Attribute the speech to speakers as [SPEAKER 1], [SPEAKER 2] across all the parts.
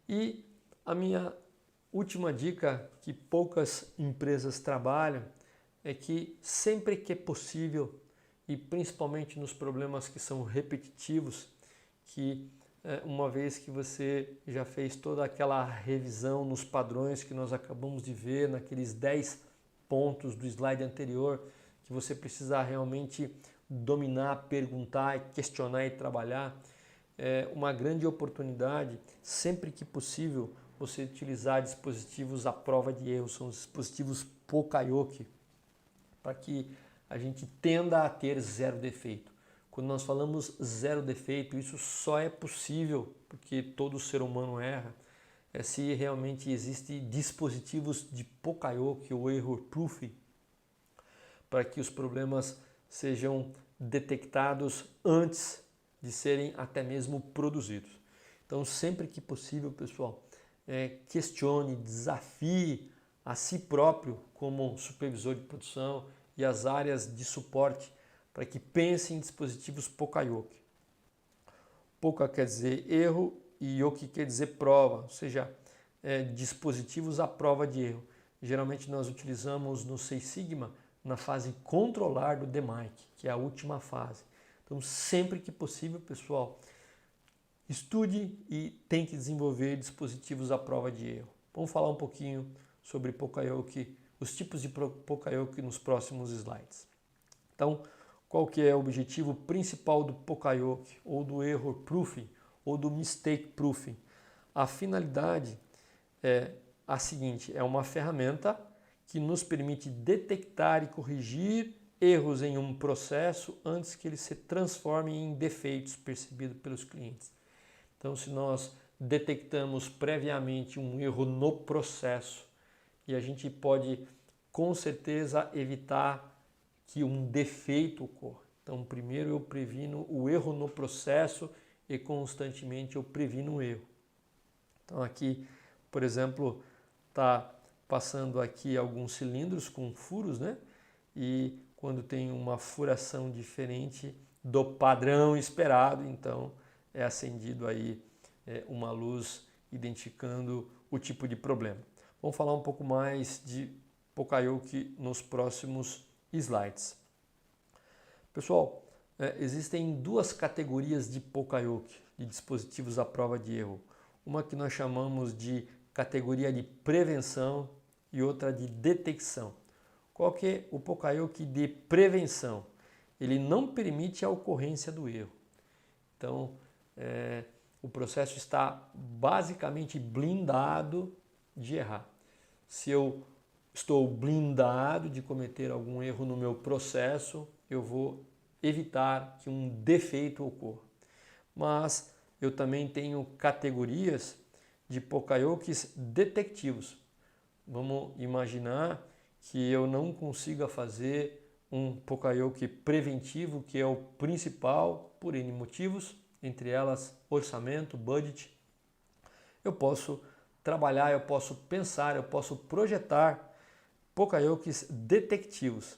[SPEAKER 1] E a minha última dica, que poucas empresas trabalham, é que sempre que é possível, e principalmente nos problemas que são repetitivos, que uma vez que você já fez toda aquela revisão nos padrões que nós acabamos de ver, naqueles 10 pontos do slide anterior, que você precisa realmente dominar, perguntar, questionar e trabalhar, é uma grande oportunidade, sempre que possível, você utilizar dispositivos à prova de erro, são os dispositivos Poka-Yoke, para que a gente tenda a ter zero defeito. Quando nós falamos zero defeito, isso só é possível, porque todo ser humano erra, se realmente existem dispositivos de Poka-Yoke ou Error Proofing, para que os problemas sejam detectados antes de serem até mesmo produzidos. Então, sempre que possível, pessoal, questione, desafie a si próprio como supervisor de produção e as áreas de suporte para que pense em dispositivos Poka-Yoke. Poka quer dizer erro e Yoke quer dizer prova, ou seja, dispositivos à prova de erro. Geralmente nós utilizamos no Six Sigma na fase controlar do DMAIC, que é a última fase. Então, sempre que possível, pessoal, estude e tente desenvolver dispositivos à prova de erro. Vamos falar um pouquinho sobre Poka-Yoke, os tipos de Poka-Yoke nos próximos slides. Então, qual que é o objetivo principal do Poka-Yoke, ou do Error Proofing, ou do Mistake Proofing? A finalidade é a seguinte, é uma ferramenta que nos permite detectar e corrigir erros em um processo antes que ele se transforme em defeitos percebidos pelos clientes. Então, se nós detectamos previamente um erro no processo, e a gente pode com certeza evitar que um defeito ocorra. Então, primeiro eu previno o erro no processo e constantemente eu previno o erro. Então, aqui, por exemplo, está passando aqui alguns cilindros com furos, né? E quando tem uma furação diferente do padrão esperado, então é acendido aí uma luz identificando o tipo de problema. Vamos falar um pouco mais de Poka-Yoke nos próximos slides. Pessoal, existem duas categorias de Poka-Yoke, de dispositivos à prova de erro. Uma que nós chamamos de categoria de prevenção e outra de detecção. Qual que é o Poka-Yoke de prevenção? Ele não permite a ocorrência do erro. Então, o processo está basicamente blindado de errar. Se eu estou blindado de cometer algum erro no meu processo, eu vou evitar que um defeito ocorra. Mas eu também tenho categorias de Poka-Yokes detectivos. Vamos imaginar que eu não consiga fazer um Poka-Yoke preventivo, que é o principal, por N motivos, entre elas orçamento, budget. Eu posso trabalhar, eu posso pensar, eu posso projetar Poka-Yokes detectivos.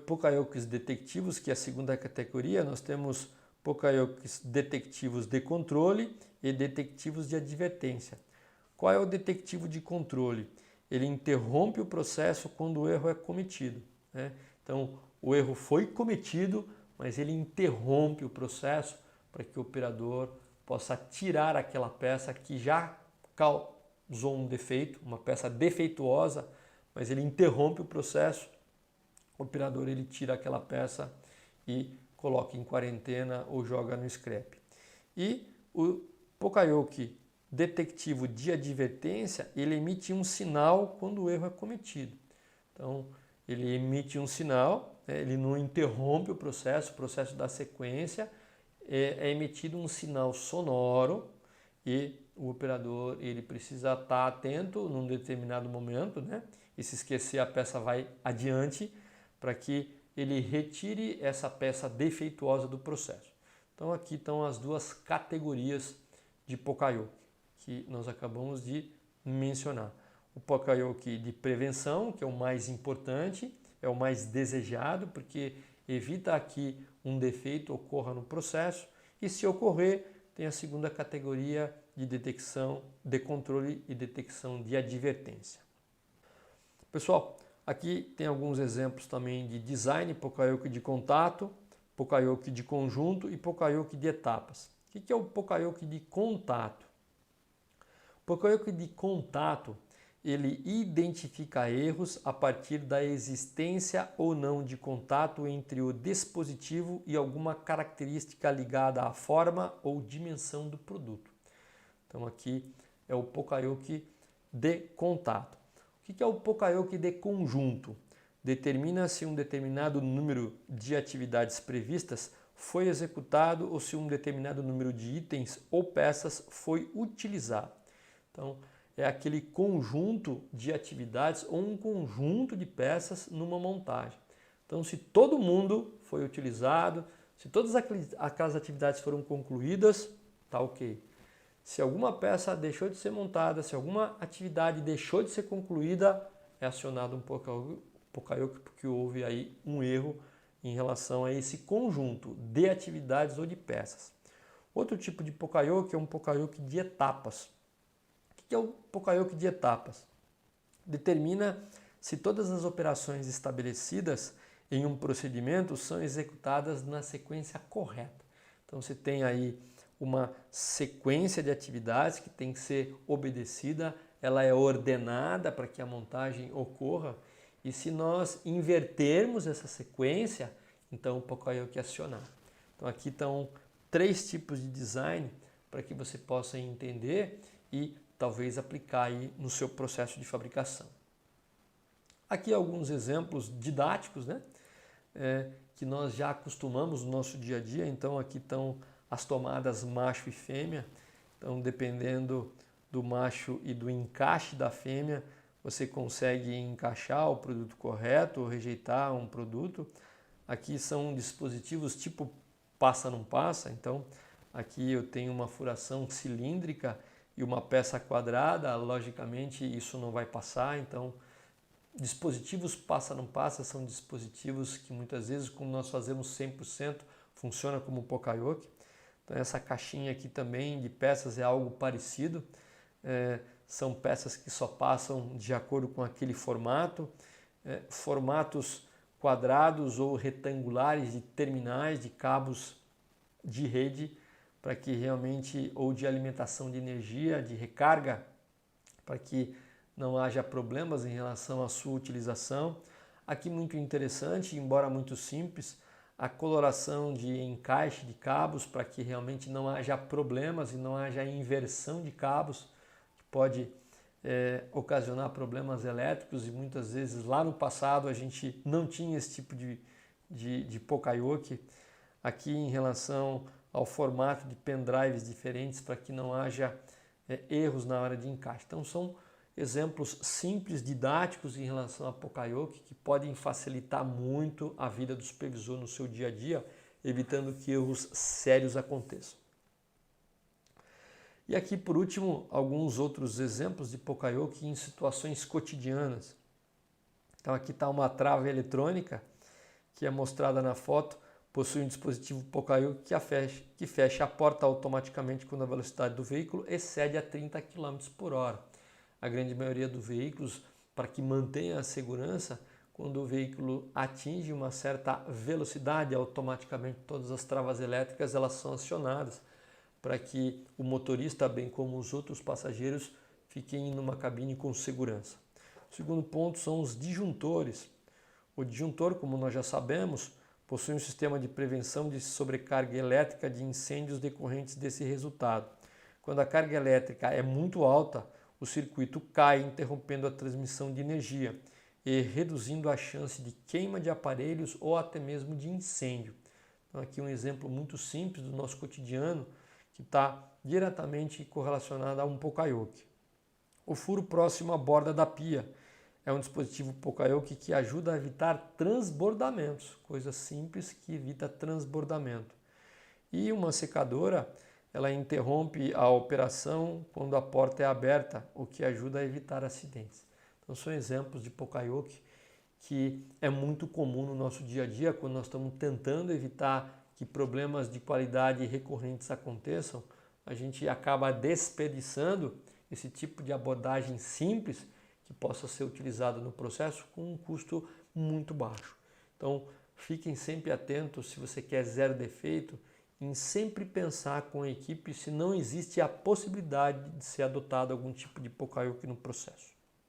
[SPEAKER 1] Poka-Yokes detectivos, que é a segunda categoria, nós temos Poka-Yokes detectivos de controle e detectivos de advertência. Qual é o detectivo de controle? Ele interrompe o processo quando o erro é cometido, né? Então, o erro foi cometido, mas ele interrompe o processo para que o operador possa tirar aquela peça que já causou um defeito, uma peça defeituosa, mas ele interrompe o processo. O operador ele tira aquela peça e coloca em quarentena ou joga no scrap. E o Poka-Yoke detectivo de advertência, ele emite um sinal quando o erro é cometido. Então, ele emite um sinal, né? Ele não interrompe o processo dá sequência, é emitido um sinal sonoro e o operador ele precisa estar atento num determinado momento, né? E se esquecer, a peça vai adiante para que ele retire essa peça defeituosa do processo. Então aqui estão as duas categorias de Poka-Yoke que nós acabamos de mencionar. O Poka-Yoke de prevenção, que é o mais importante, é o mais desejado, porque evita que um defeito ocorra no processo e, se ocorrer, tem a segunda categoria de detecção, de controle e detecção de advertência. Pessoal, aqui tem alguns exemplos também de design, Poka-yoke de contato, Poka-yoke de conjunto e Poka-yoke de etapas. O que é o Poka-yoke de contato? O Poka-yoke de contato, ele identifica erros a partir da existência ou não de contato entre o dispositivo e alguma característica ligada à forma ou dimensão do produto. Então aqui é o Poka-yoke de contato. O que é o Poka-yoke de conjunto? Determina se um determinado número de atividades previstas foi executado ou se um determinado número de itens ou peças foi utilizado. Então, é aquele conjunto de atividades ou um conjunto de peças numa montagem. Então, se todo mundo foi utilizado, se todas aquelas atividades foram concluídas, tá ok. Se alguma peça deixou de ser montada, se alguma atividade deixou de ser concluída, é acionado um Poka-yoke porque houve aí um erro em relação a esse conjunto de atividades ou de peças. Outro tipo de Poka-yoke é um Poka-yoke de etapas. O que é o Poka-yoke de etapas? Determina se todas as operações estabelecidas em um procedimento são executadas na sequência correta. Então você tem aí uma sequência de atividades que tem que ser obedecida, ela é ordenada para que a montagem ocorra, e se nós invertermos essa sequência, então o Poka-yoke é acionado. Então aqui estão 3 tipos de design para que você possa entender e talvez aplicar aí no seu processo de fabricação. Aqui alguns exemplos didáticos, né? Que nós já acostumamos no nosso dia a dia. Então aqui estão as tomadas macho e fêmea. Então dependendo do macho e do encaixe da fêmea, você consegue encaixar o produto correto ou rejeitar um produto. Aqui são dispositivos tipo passa não passa. Então aqui eu tenho uma furação cilíndrica e uma peça quadrada, logicamente isso não vai passar. Então dispositivos passa não passa são dispositivos que muitas vezes, como nós fazemos 100%, funciona como Poka-yoke. Então essa caixinha aqui também de peças é algo parecido. São peças que só passam de acordo com aquele formato. Formatos quadrados ou retangulares de terminais, de cabos de rede, para que realmente, ou de alimentação de energia, de recarga, para que não haja problemas em relação à sua utilização. Aqui muito interessante, embora muito simples, a coloração de encaixe de cabos para que realmente não haja problemas e não haja inversão de cabos, que pode ocasionar problemas elétricos, e muitas vezes lá no passado a gente não tinha esse tipo de Poka-yoke. Aqui em relação ao formato de pendrives diferentes para que não haja erros na hora de encaixe. Então são exemplos simples, didáticos em relação a Poka-yoke que podem facilitar muito a vida do supervisor no seu dia a dia, evitando que erros sérios aconteçam. E aqui por último alguns outros exemplos de Poka-yoke em situações cotidianas. Então aqui está uma trava eletrônica que é mostrada na foto. Possui um dispositivo Poka-yoke que fecha a porta automaticamente quando a velocidade do veículo excede a 30 km por hora. A grande maioria dos veículos, para que mantenha a segurança, quando o veículo atinge uma certa velocidade, automaticamente todas as travas elétricas elas são acionadas para que o motorista, bem como os outros passageiros, fiquem numa cabine com segurança. O segundo ponto são os disjuntores. O disjuntor, como nós já sabemos, possui um sistema de prevenção de sobrecarga elétrica de incêndios decorrentes desse resultado. Quando a carga elétrica é muito alta, o circuito cai, interrompendo a transmissão de energia e reduzindo a chance de queima de aparelhos ou até mesmo de incêndio. Então aqui um exemplo muito simples do nosso cotidiano que está diretamente correlacionado a um Poka-yoke. O furo próximo à borda da pia. É um dispositivo Poka-yoke que ajuda a evitar transbordamentos, coisa simples que evita transbordamento. E uma secadora, ela interrompe a operação quando a porta é aberta, o que ajuda a evitar acidentes. Então são exemplos de Poka-yoke que é muito comum no nosso dia a dia, quando nós estamos tentando evitar que problemas de qualidade recorrentes aconteçam, a gente acaba desperdiçando esse tipo de abordagem simples que possa ser utilizado no processo com um custo muito baixo. Então, fiquem sempre atentos, se você quer zero defeito, em sempre pensar com a equipe se não existe a possibilidade de ser adotado algum tipo de Pokayoke no processo.